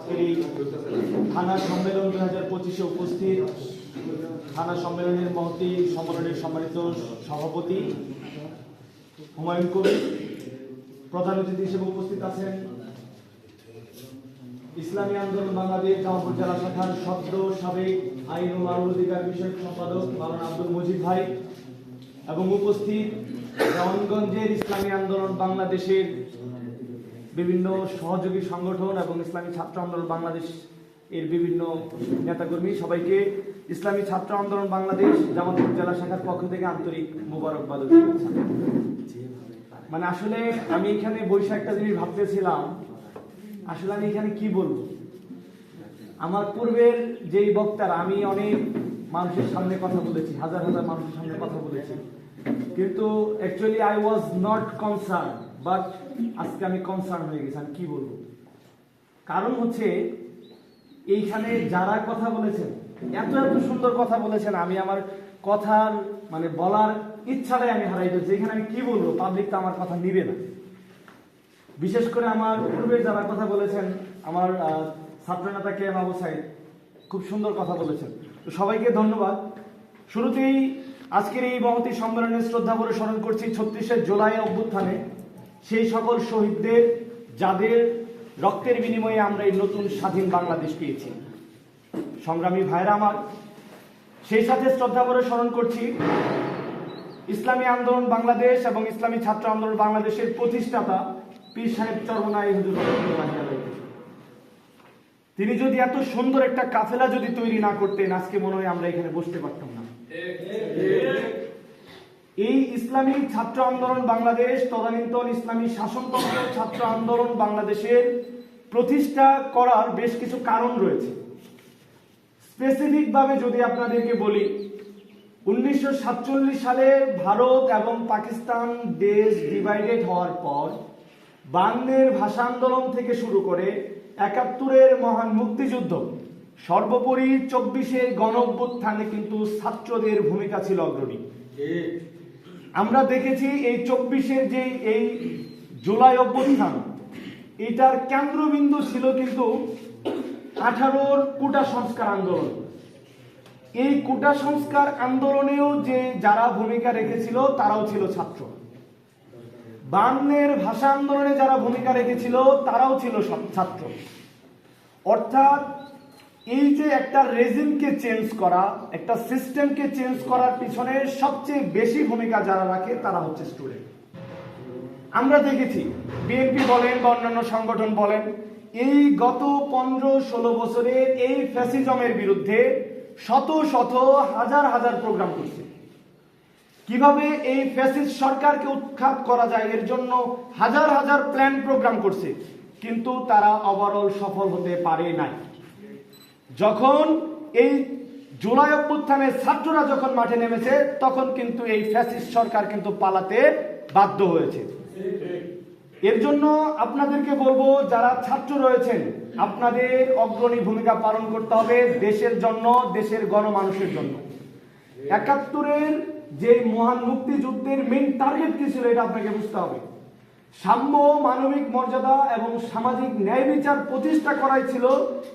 আজকের এই থানা সম্মেলন 2025-এ উপস্থিত থানা সম্মেলনের মহতী সম্মেলনের সম্মানিত সভাপতি হুমায়ুন কবির, প্রধান অতিথি হিসেবে উপস্থিত আছেন ইসলামী আন্দোলন বাংলাদেশ জামালপুর জেলা শাখার সদ্য সাবেক আইন ও মানব অধিকার বিষয়ক সম্পাদক মাওলানা আব্দুল মজিদ ভাই, এবং উপস্থিত দেওয়ানগঞ্জের ইসলামী আন্দোলন বাংলাদেশের বিভিন্ন সহযোগী সংগঠন এবং ইসলামী ছাত্র আন্দোলন বাংলাদেশ এর বিভিন্ন নেতাকর্মী, সবাইকে ইসলামী ছাত্র আন্দোলন বাংলাদেশ জামালপুর জেলা শাখার পক্ষ থেকে আন্তরিক মোবারকবাদ। মানে আসলে আমি এখানে বসে একটা জিনিস ভাবতেছিলাম, আসলে আমি এখানে কি বলবো। আমার পূর্বের যেই বক্তারা, আমি অনেক মানুষের সামনে কথা বলেছি, হাজার হাজার মানুষের সামনে কথা বলেছি, কিন্তু actually I was not concern, but আজকে আমি কনসার্ন হয়ে গেছি। আমি কি বলবো, কারণ হচ্ছে এইখানে যারা কথা বলেছেন, এত এত সুন্দর কথা বলেছেন, আমি আমার কথার মানে বলার ইচ্ছাটাই আমি হারাই ফেলছি। এখানে আমি কি বলবো, পাবলিক তো আমার কথা নিবে না। বিশেষ করে আমার পূর্বে যারা কথা বলেছেন, আমার ছাত্রনেতা কে এম আবু সাইদ খুব সুন্দর কথা বলেছেন, তো সবাইকে ধন্যবাদ। শুরুতেই আজকের এই মহতী সম্মেলনে শ্রদ্ধা ভরে স্মরণ করছি 36 জুলাই অভ্যুত্থানে সেই সকল শহীদদের, যাদের রক্তের বিনিময়ে আমরা এই নতুন স্বাধীন বাংলাদেশ পেয়েছি। সংগ্রামী ভাইরা আমার, সেই সাথে শ্রদ্ধা ভরে স্মরণ করছি ইসলামী আন্দোলন বাংলাদেশ এবং ইসলামী ছাত্র আন্দোলন বাংলাদেশের প্রতিষ্ঠাতা পীর সাহেব চরমনাই হুজুর রহমাতুল্লাহি আলাইহি। তিনি যদি এত সুন্দর একটা কাফেলা যদি তৈরি না করতেন, আজকে মনে হয় আমরা এখানে বসতে পারতাম না। এই ইসলামী ছাত্র আন্দোলন বাংলাদেশ, তদানীন্তন ইসলামী শাসনতন্ত্র ছাত্র আন্দোলন বাংলাদেশের প্রতিষ্ঠা করার বেশ কিছু কারণ রয়েছে। স্পেসিফিক ভাবে যদি আপনাদেরকে বলি, 1947 সালে ভারত এবং পাকিস্তান দেশ ডিভাইডেড হওয়ার পর 52-এর ভাষা আন্দোলন থেকে শুরু করে 71-এর মহান মুক্তিযুদ্ধ, সর্বোপরি 24-এর গণ অভ্যুত্থানে কিন্তু ছাত্রদের ভূমিকা ছিল অগ্রণী। আমরা দেখেছি এই 24-এর যে এই জুলাই অভ্যুত্থান, এটার কেন্দ্রবিন্দু ছিল কিন্তু 18-র কোটা সংস্কার আন্দোলন। এই কোটা সংস্কার আন্দোলনেও যে যারা ভূমিকা রেখেছিল তারাও ছিল ছাত্র। 52-এর ভাষা আন্দোলনে যারা ভূমিকা রেখেছিল তারাও ছিল ছাত্র। অর্থাৎ এই যে একটা রেজিমকে চেঞ্জ করা, একটা সিস্টেমকে চেঞ্জ করার পিছনে সবচেয়ে বেশি ভূমিকা যারা রাখে তারা হচ্ছে স্টুডেন্ট। আমরা দেখেছি বিএনপি বলেন বা অন্যান্য সংগঠন বলেন, এই গত 15-16 বছরের এই ফ্যাসিজমের বিরুদ্ধে শত শত হাজার হাজার প্রোগ্রাম করছে। কিভাবে এই ফ্যাসিস্ট সরকারকে উৎখাত করা যায় এর জন্য হাজার হাজার প্ল্যান প্রোগ্রাম করছে, কিন্তু তারা ওভারঅল সফল হতে পারে নাই। যখন এই জুলাই অভ্যুত্থানে ছাত্ররা যখন মাঠে নেমেছে, তখন কিন্তু এই ফ্যাসিস্ট সরকার কিন্তু পালাতে বাধ্য হয়েছে। এর জন্য আপনাদেরকে বলবো, যারা ছাত্র রয়েছেন, আপনাদের অগ্রণী ভূমিকা পালন করতে হবে দেশের জন্য, দেশের গণমানুষের জন্য। 71-এর যে মহান মুক্তিযুদ্ধের মেইন টার্গেট কি ছিল, এটা আপনাকে বুঝতে হবে। সাম্য, মানবিক মর্যাদা এবং সামাজিক ন্যায় বিচার প্রতিষ্ঠা করাই ছিল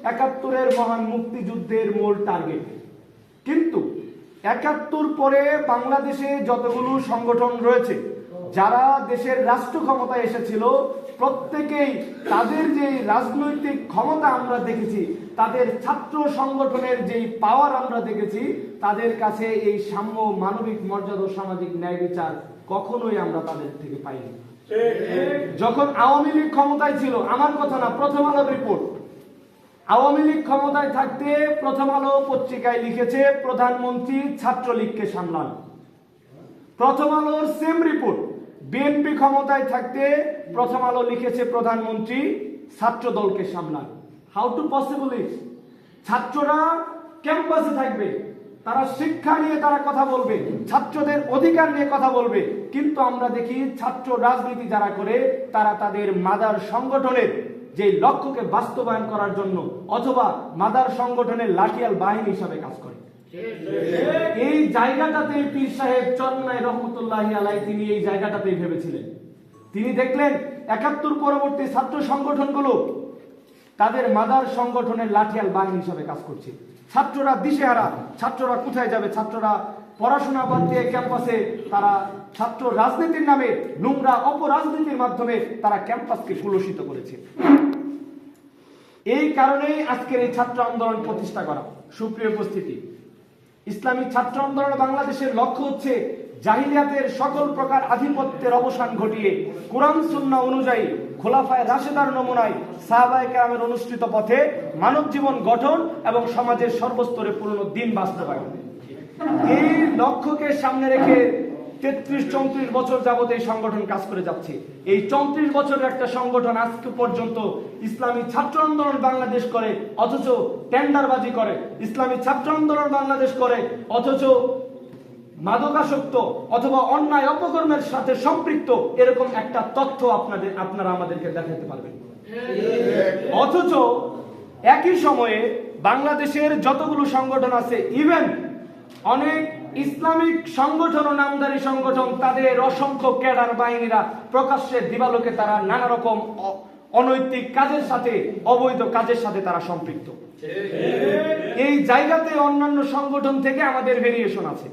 71-এর মহান মুক্তিযুদ্ধের মূল টার্গেট। কিন্তু 71 পরে বাংলাদেশে যতগুলো সংগঠন রয়েছে, যারা দেশের রাষ্ট্র ক্ষমতায় এসেছিল, প্রত্যেকেই তাদের যে রাজনৈতিক ক্ষমতা আমরা দেখেছি, তাদের ছাত্র সংগঠনের যেই পাওয়ার আমরা দেখেছি, তাদের কাছে এই সাম্য, মানবিক মর্যাদা, সামাজিক ন্যায় বিচার কখনোই আমরা তাদের থেকে পাইনি। যখন আওয়ামী লীগ ক্ষমতায় ছিল, আমার কথা না, প্রথম আলোর রিপোর্ট, আওয়ামী লীগ ক্ষমতায় থাকতে প্রথম আলো পত্রিকায় লিখেছে প্রধানমন্ত্রী ছাত্রলীগকে সামলান। প্রথম আলোর সেম রিপোর্ট বিএনপি ক্ষমতায় থাকতে প্রথম আলো লিখেছে প্রধানমন্ত্রী ছাত্র দলকে সামলান। How to possible it? ছাত্ররা ক্যাম্পাসে থাকবে, তারা শিক্ষা নিয়ে তারা কথা বলবে, ছাত্রদের অধিকার নিয়ে কথা বলবে, কিন্তু আমরা দেখি ছাত্র রাজনীতি যারা করে, তারা তাদের মাদার সংগঠনের যে লক্ষ্যকে বাস্তবায়ন করার জন্য অথবা মাদার সংগঠনের লাঠিয়াল বাহিনী হিসাবে কাজ করে। এই জায়গাটাতে পীর সাহেব চরমনাই রহমতুল্লাহি আলাইহি তিনি এই জায়গাটাতেই ভেবেছিলেন। তিনি দেখলেন 71 পরবর্তী ছাত্র সংগঠনগুলো তাদের মাদার সংগঠনের লাঠিয়াল বাহিনী হিসাবে কাজ করছে। ছাত্ররা দিশেহারা, ছাত্ররা কোথায় যাবে, ছাত্ররা পড়াশোনা বাদ দিয়ে ক্যাম্পাসে তারা ছাত্র রাজনীতির নামে নোংরা অপরাজনীতির মাধ্যমে তারা ক্যাম্পাসকে কলুষিত করেছে। এই কারণেই আজকের এই ছাত্র আন্দোলন প্রতিষ্ঠা করা। সুপ্রিয় উপস্থিতি, ইসলামী ছাত্র আন্দোলন বাংলাদেশের লক্ষ্য হচ্ছে জাহিলিয়াতের সকল প্রকার আধিপত্যের অবসান ঘটিয়ে কুরআন সুন্নাহ অনুযায়ী খোলাফায়ে রাশেদার নমুনায় সাহাবায়ে কেরামের অনুষ্ঠিত পথে মানব জীবন গঠন এবং সমাজের সর্বস্তরে পুরনো দিন বাস্তবায়ন। এই লক্ষ্যকে সামনে রেখে 33-34 বছর যাবত এই সংগঠন কাজ করে যাচ্ছে। এই 34 বছরের একটা সংগঠন আজকে পর্যন্ত ইসলামী ছাত্র আন্দোলন বাংলাদেশ করে অথচ টেন্ডারবাজি করে, ইসলামী ছাত্র আন্দোলন বাংলাদেশ করে অথচ মাদকাসক্ত অথবা অন্যায় অপকর্মের সাথে সম্পৃক্ত এরকম একটা তথ্য আপনারা আমাদেরকে দেখাতে পারবেন। অথচ একই সময়ে বাংলাদেশের যতগুলো সংগঠন আছে, ইভেন অনেক ইসলামিক সংগঠন ও নামধারী সংগঠন, তাদের অসংখ্য ক্যাডার বাহিনীরা প্রকাশ্যে দিবালোকে তারা নানা রকম অনৈতিক কাজের সাথে, অবৈধ কাজের সাথে তারা সম্পৃক্ত। এই জায়গাতে অন্যান্য সংগঠন থেকে আমাদের ভেরিয়েশন আছে।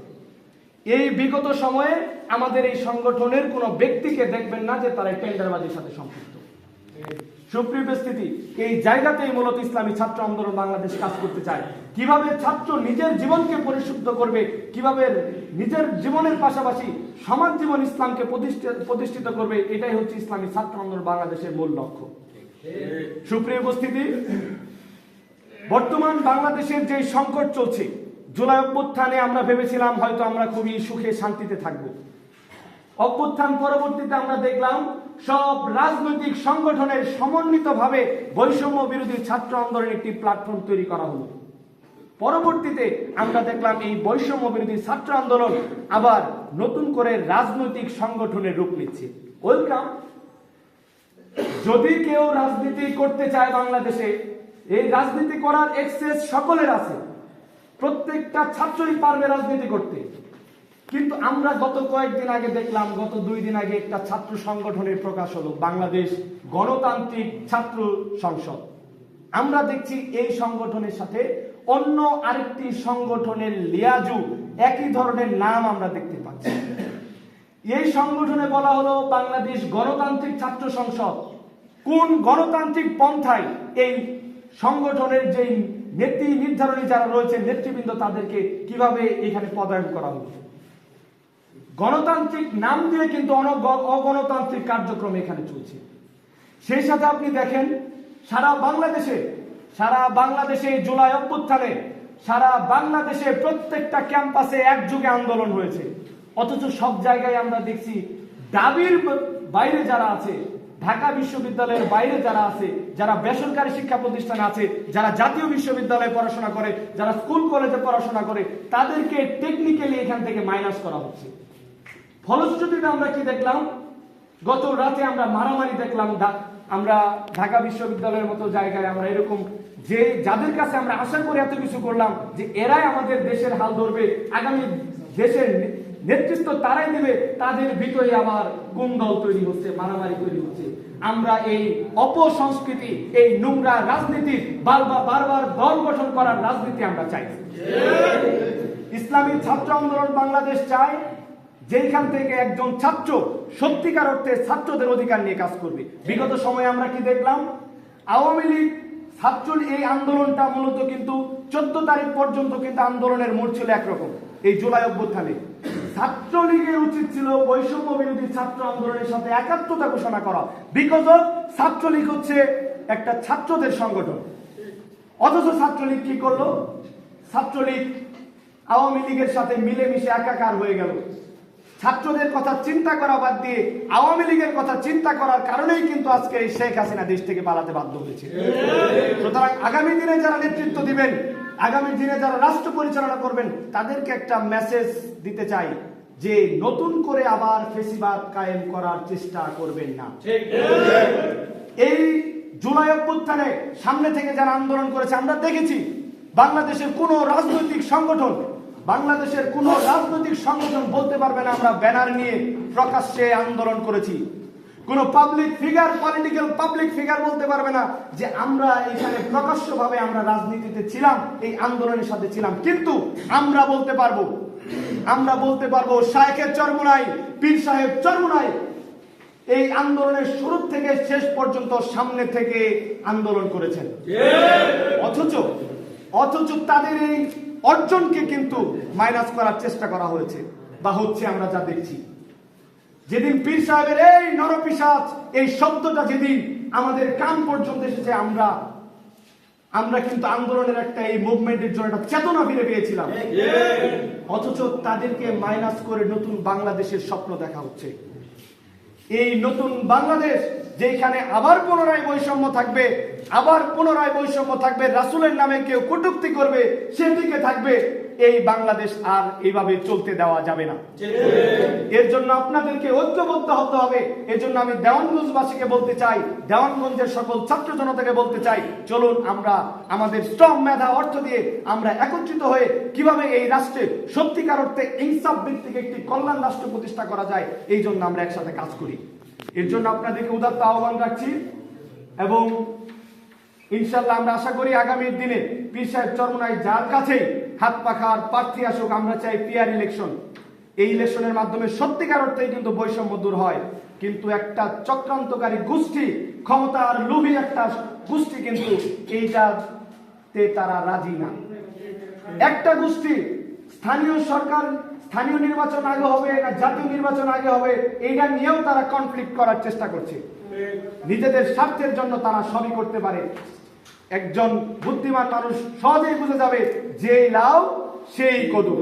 এই বিগত সময়ে আমাদের এই সংগঠনের কোন ব্যক্তিকে দেখবেন না যে তারা টেন্ডারবাজির সাথে সম্পৃক্ত। সুপ্রিয় উপস্থিতি, এই জায়গাতেই মূলত ইসলামী ছাত্র আন্দোলন বাংলাদেশ কাজ করতে চায়। কিভাবে ছাত্র নিজের জীবনকে পরিশুদ্ধ করবে, কিভাবে নিজের জীবনের পাশাপাশি সমাজ জীবন ইসলামকে প্রতিষ্ঠিত করবে, এটাই হচ্ছে ইসলামী ছাত্র আন্দোলন বাংলাদেশের মূল লক্ষ্য। সুপ্রিয় উপস্থিতি, বর্তমান বাংলাদেশের যে সংকট চলছে, জুলাই অভ্যুত্থানে আমরা ভেবেছিলাম হয়তো আমরা খুবই সুখে শান্তিতে থাকব। অভ্যুত্থান পরবর্তীতে আমরা দেখলাম সব রাজনৈতিক সংগঠনের সমন্বিতভাবে বৈষম্য বিরোধী ছাত্র আন্দোলনের একটি প্ল্যাটফর্ম তৈরি করা হলো। পরবর্তীতে আমরা দেখলাম এই বৈষম্য বিরোধী ছাত্র আন্দোলন আবার নতুন করে রাজনৈতিক সংগঠনের রূপ নিচ্ছে। ওয়েলকাম। যদি কেউ রাজনীতি করতে চায় বাংলাদেশে, এই রাজনীতি করার এক্সেস সকলের আছে, প্রত্যেকটা ছাত্রই পারবে রাজনীতি করতে। কিন্তু আমরা গত কয়েকদিন আগে দেখলাম, গত 2 দিন আগে একটা ছাত্র সংগঠনের প্রকাশ হলো, বাংলাদেশ গণতান্ত্রিক ছাত্র সংসদ। আমরা দেখছি এই সংগঠনের সাথে অন্য আরেকটি সংগঠনের লিয়াজু, একই ধরনের নাম আমরা দেখতে পাচ্ছি। এই সংগঠনে বলা হলো বাংলাদেশ গণতান্ত্রিক ছাত্র সংসদ। কোন গণতান্ত্রিক পন্থায় এই সংগঠনের যেই নীতি নির্ধারণী যারা রয়েছে নেতৃবৃন্দ, তাদেরকে কিভাবে এখানে পদায়ন করা হলো? গণতান্ত্রিক নাম দিয়ে কিন্তু অগণতান্ত্রিক কার্যক্রম এখানে চলছে। সেই সাথে আপনি দেখেন সারা বাংলাদেশে জুলাই অভ্যুত্থানে সারা বাংলাদেশে প্রত্যেকটা ক্যাম্পাসে একযোগে আন্দোলন হয়েছে। অথচ সব জায়গায় আমরা দেখছি দাবির বাইরে যারা আছে, ঢাকা বিশ্ববিদ্যালয়ের বাইরে যারা আছে, যারা বেসরকারি শিক্ষা প্রতিষ্ঠানে আছে, যারা জাতীয় বিশ্ববিদ্যালয়ে পড়াশোনা করে, যারা স্কুল কলেজে পড়াশোনা করে, তাদেরকে টেকনিক্যালি এখান থেকে মাইনাস করা হচ্ছে। ফলশ্রুতিতে আমরা কি দেখলাম? গত রাতে আমরা মারামারি দেখলাম। আমরা ঢাকা বিশ্ববিদ্যালয়ের মতো জায়গায় আমরা এরকম যে যাদের কাছে আমরা আশা করে এত কিছু করলাম যে এরাই আমাদের দেশের হাল ধরবে, আগামী দেশের নেতৃত্ব তারাই দেবে, তাদের ভিতরে আবার কুন্দল তৈরি হচ্ছে, মারামারি তৈরি হচ্ছে। আমরা এই অপসংস্কৃতি, এই নোংরা রাজনীতি, বারবার দল গঠন করার রাজনীতি আমরা চাই। ইসলামী ছাত্র আন্দোলন বাংলাদেশ চায় যেখান থেকে একজন ছাত্র সত্যিকার অর্থে ছাত্রদের অধিকার নিয়ে কাজ করবে। বিগত সময়ে আমরা কি দেখলাম? আওয়ামী লীগ ছাত্রলীগ এই আন্দোলনটা মূলত কিন্তু 14 তারিখ পর্যন্ত কিন্তু আন্দোলনের মোড় ছিল একরকম। এই জুলাই অভ্যুত্থানে ছাত্রলীগের উচিত ছিল বৈষম্য বিরোধী ছাত্র আন্দোলনের সাথে একাত্মতা ঘোষণা করা, বিকজ অফ ছাত্রলীগ হচ্ছে একটা ছাত্রদের সংগঠন। অথচ ছাত্রলীগ কি করলো? ছাত্রলীগ আওয়ামী লীগের সাথে মিলেমিশে একাকার হয়ে গেল। ছাত্রদের কথা চিন্তা করা বাদ দিয়ে আওয়ামী লীগের কথা চিন্তা করার কারণেই কিন্তু আজকে এই শেখ হাসিনা দেশ থেকে পালাতে বাধ্য হয়েছে। সুতরাং আগামী দিনে যারা নেতৃত্ব দিবেন, আগামী দিনে যারা রাষ্ট্র পরিচালনা করবেন, তাদেরকে একটা মেসেজ দিতে চাই যে নতুন করে আবার ফেসিবাদ কায়েম করার চেষ্টা করবেন না। এই জুলাই অভ্যুত্থানে সামনে থেকে যারা আন্দোলন করেছে, আমরা দেখেছি বাংলাদেশের কোন রাজনৈতিক সংগঠন বলতে পারবে না আমরা ব্যানার নিয়ে প্রকাশ্যে আন্দোলন করেছি। কোন public figure, political public figure বলতে পারবে না যে আমরা এখানে প্রকাশ্যভাবে আমরা রাজনীতিতে ছিলাম, এই আন্দোলনের সাথে ছিলাম। কিন্তু আমরা বলতে পারবো শায়েখের চরমোনাই, পীর সাহেব চরমোনাই এই আন্দোলনের শুরু থেকে শেষ পর্যন্ত সামনে থেকে আন্দোলন করেছেন। অথচ তাদের এই অর্জনকে কিন্তু মাইনাস করার চেষ্টা করা হয়েছে বা হচ্ছে। আমরা যা দেখছি, যেদিন পীর সাহেবের এই নরপিশাচ এই শব্দটা যেদিন আমাদের কান পর্যন্ত এসেছে, আমরা কিন্তু আন্দোলনের একটা এই মুভমেন্টের জন্য একটা চেতনা ফিরে পেয়েছিলাম। অথচ তাদেরকে মাইনাস করে নতুন বাংলাদেশের স্বপ্ন দেখা হচ্ছে। এই নতুন বাংলাদেশ যেখানে আবার পুনরায় বৈষম্য থাকবে, রাসূলের নামে কেউ কটূক্তি করবে, সেদিকে থাকবে। এই বাংলাদেশ আর এইভাবে চলতে দেওয়া যাবে না। এর জন্য আপনাদেরকে ঐক্যবদ্ধ হতে হবে। এর জন্য আমি দেওয়ানগঞ্জবাসীকে বলতে চাই, দেওয়ানগঞ্জের সকল ছাত্র জনতাকে বলতে চাই, চলুন আমরা আমাদের শ্রম, মেধা, অর্থ দিয়ে আমরা একত্রিত হয়ে কিভাবে এই রাষ্ট্রে সত্যিকার অর্থে ইনসাফ ভিত্তিক একটি কল্যাণ রাষ্ট্র প্রতিষ্ঠা করা যায়, এই জন্য আমরা একসাথে কাজ করি। এর জন্য আপনাদেরকে উদাত্ত আহ্বান রাখছি এবং ইনশাআল্লাহ আমরা আশা করি আগামীর দিনে পীর সাহেব চরমোনাই যার কাছেই হাত পাখার প্রার্থী আসুক, আমরা চাই পিয়ার ইলেকশন। এই ইলেকশনের মাধ্যমে সত্যিকার অর্থেই কিন্তু বৈষম্য দূর হয়। কিন্তু একটা চক্রান্তকারী গোষ্ঠী, ক্ষমতার লোভী একটা গোষ্ঠী কিন্তু এইটাতে তারা রাজি না। একটা গোষ্ঠী স্থানীয় নির্বাচন আগে হবে না জাতীয় নির্বাচন আগে হবে, এইটা নিয়েও তারা কনফ্লিক্ট করার চেষ্টা করছে। নিজেদের স্বার্থের জন্য তারা সবই করতে পারে। একজন বুদ্ধিমান মানুষ সহজেই বুঝে যাবে, যেই লাউ সেই কদু।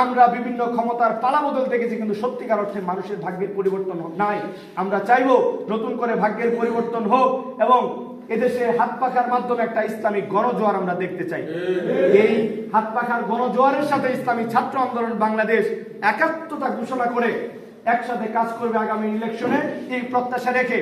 আমরা বিভিন্ন ক্ষমতার পালাবদল দেখেছি, কিন্তু সত্যিকার অর্থে মানুষের ভাগ্যের পরিবর্তন নাই। আমরা চাইবো নতুন করে ভাগ্যের পরিবর্তন হোক এবং এদেশে হাত পাখার মাধ্যমে একটা ইসলামিক গণজোয়ার আমরা দেখতে চাই। এই হাত পাখার গণজোয়ারের সাথে ইসলামী ছাত্র আন্দোলন বাংলাদেশ একাত্মতা ঘোষণা করে একসাথে কাজ করবে আগামী ইলেকশনে, এই প্রত্যাশা রেখে